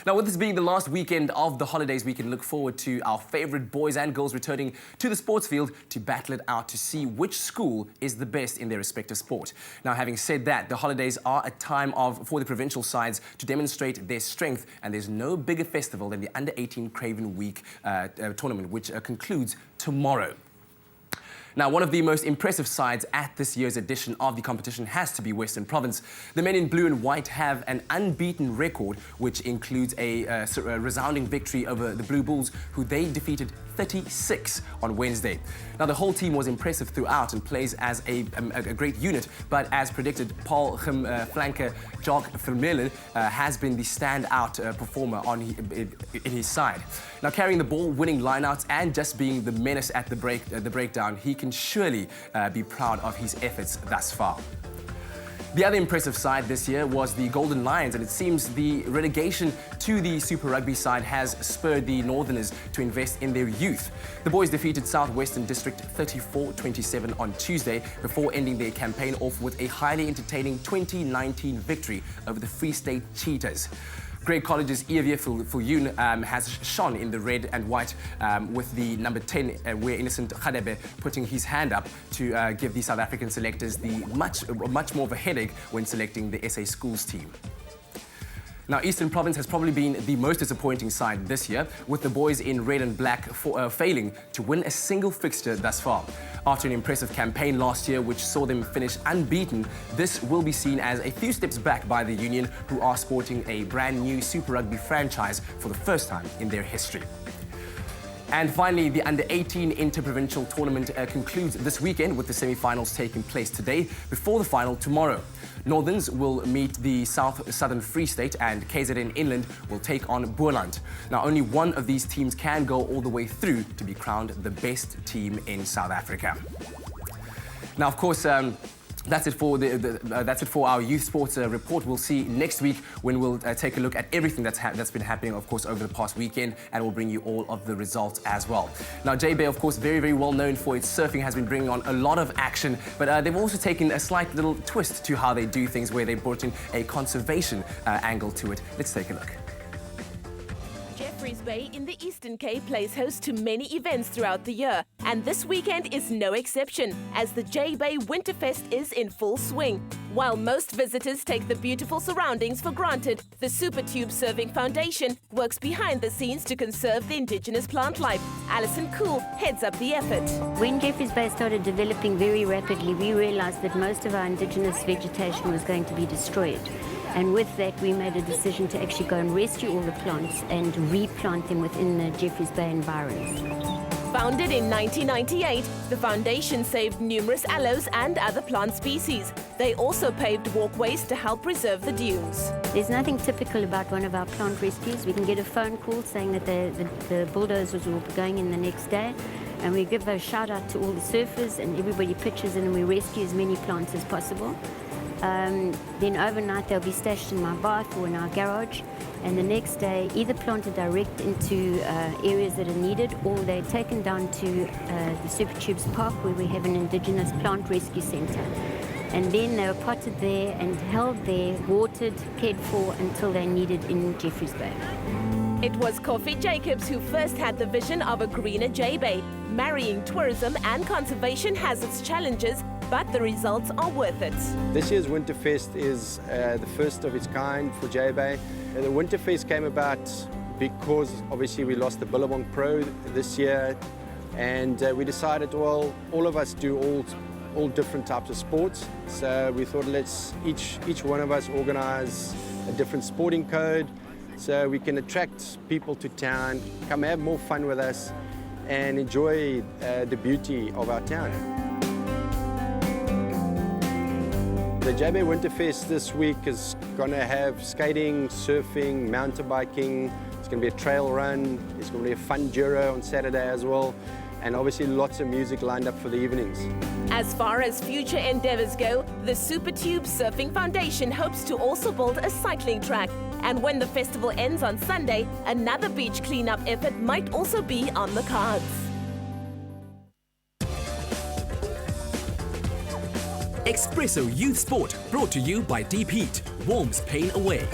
Now, with this being the last weekend of the holidays, we can look forward to our favourite boys and girls returning to the sports field to battle it out to see which school is the best in their respective sport. Now, having said that, the holidays are a time for the provincial sides to demonstrate their strength, and there's no bigger festival than the Under-18 Craven Week tournament, which concludes tomorrow. Now, one of the most impressive sides at this year's edition of the competition has to be Western Province. The men in blue and white have an unbeaten record, which includes a resounding victory over the Blue Bulls, who they defeated 36 on Wednesday. Now, the whole team was impressive throughout and plays as a great unit, but as predicted, Paul flanker Jock Vermeulen has been the standout performer in his side. Now, carrying the ball, winning lineouts, and just being the menace at the breakdown, he can surely be proud of his efforts thus far. The other impressive side this year was the Golden Lions, and it seems the relegation to the Super Rugby side has spurred the Northerners to invest in their youth. The boys defeated Southwestern District 34-27 on Tuesday before ending their campaign off with a highly entertaining 2019 victory over the Free State Cheetahs. Grey College's Evie Fulyoun has shone in the red and white with the number 10, where Innocent Khadebe putting his hand up to give the South African selectors the much more of a headache when selecting the SA Schools team. Now, Eastern Province has probably been the most disappointing side this year, with the boys in red and black failing to win a single fixture thus far. After an impressive campaign last year, which saw them finish unbeaten, this will be seen as a few steps back by the Union, who are sporting a brand new Super Rugby franchise for the first time in their history. And finally, the Under-18 Interprovincial Tournament concludes this weekend, with the semi-finals taking place today before the final tomorrow. Northerns will meet the Southern Free State, and KZN Inland will take on Boland. Now, only one of these teams can go all the way through to be crowned the best team in South Africa. Now, of course, that's it for our youth sports report. We'll see next week when we'll take a look at everything that's been happening, of course, over the past weekend, and we'll bring you all of the results as well. Now, J-Bay, of course, very, very well known for its surfing, has been bringing on a lot of action, but they've also taken a slight little twist to how they do things, where they brought in a conservation angle to it. Let's take a look. Jeffreys Bay in the Eastern Cape plays host to many events throughout the year, and this weekend is no exception, as the J-Bay Winterfest is in full swing. While most visitors take the beautiful surroundings for granted, the Supertube Surfing Foundation works behind the scenes to conserve the indigenous plant life. Alison Cool heads up the effort. When Jeffreys Bay started developing very rapidly, we realized that most of our indigenous vegetation was going to be destroyed. And with that, we made a decision to actually go and rescue all the plants and replant them within the Jeffreys Bay environs. Founded in 1998, the foundation saved numerous aloes and other plant species. They also paved walkways to help preserve the dunes. There's nothing typical about one of our plant rescues. We can get a phone call saying that the bulldozers will be going in the next day, and we give a shout out to all the surfers, and everybody pitches in and we rescue as many plants as possible. Then overnight they'll be stashed in my bath or in our garage, and the next day either planted direct into areas that are needed, or they're taken down to the Supertubes Park, where we have an indigenous plant rescue centre. And then they were potted there and held there, watered, cared for until they're needed in Jeffreys Bay. It was Kofi Jacobs who first had the vision of a greener J-Bay. Marrying tourism and conservation has its challenges, but the results are worth it. This year's Winterfest is the first of its kind for J-Bay. The Winterfest came about because obviously we lost the Billabong Pro this year, and we decided, well, all of us do all different types of sports, so we thought let's each one of us organize a different sporting code so we can attract people to town, come have more fun with us and enjoy the beauty of our town. The J-Bay Winterfest this week is going to have skating, surfing, mountain biking. It's going to be a trail run. There's going to be a fun Giro on Saturday as well, and obviously lots of music lined up for the evenings. As far as future endeavours go, the Supertube Surfing Foundation hopes to also build a cycling track. And when the festival ends on Sunday, another beach cleanup effort might also be on the cards. Expresso Youth Sport, brought to you by Deep Heat, warms pain away.